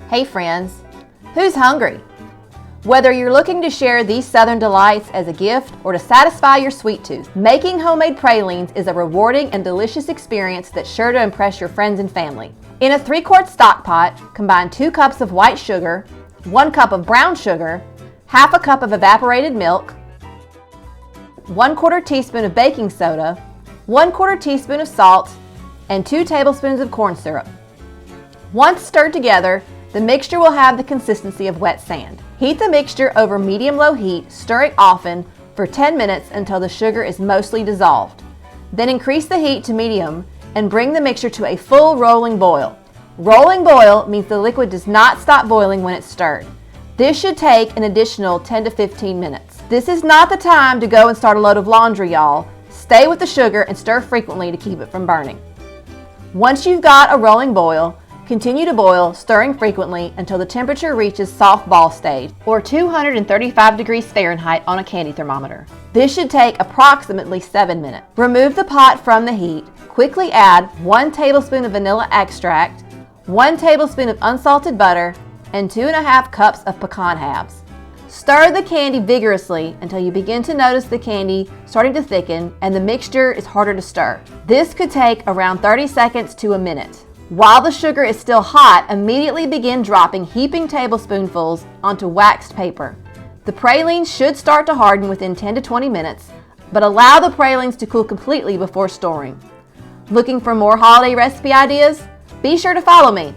Hey friends, who's hungry? Whether you're looking to share these Southern delights as a gift or to satisfy your sweet tooth, making homemade pralines is a rewarding and delicious experience that's sure to impress your friends and family. In a 3-quart stock pot, combine 2 cups of white sugar, 1 cup of brown sugar, half a cup of evaporated milk, 1/4 teaspoon of baking soda, 1/4 teaspoon of salt, and 2 tablespoons of corn syrup. Once stirred together, the mixture will have the consistency of wet sand. Heat the mixture over medium-low heat, stirring often for 10 minutes until the sugar is mostly dissolved. Then increase the heat to medium and bring the mixture to a full rolling boil. Rolling boil means the liquid does not stop boiling when it's stirred. This should take an additional 10 to 15 minutes. This is not the time to go and start a load of laundry, y'all. Stay with the sugar and stir frequently to keep it from burning. Once you've got a rolling boil, continue to boil, stirring frequently until the temperature reaches soft ball stage, or 235 degrees Fahrenheit on a candy thermometer. This should take approximately 7 minutes. Remove the pot from the heat. Quickly add 1 tablespoon of vanilla extract, 1 tablespoon of unsalted butter, and 2½ cups of pecan halves. Stir the candy vigorously until you begin to notice the candy starting to thicken and the mixture is harder to stir. This could take around 30 seconds to a minute. While the sugar is still hot, immediately begin dropping heaping tablespoonfuls onto waxed paper. The pralines should start to harden within 10 to 20 minutes, but allow the pralines to cool completely before storing. Looking for more holiday recipe ideas? Be sure to follow me.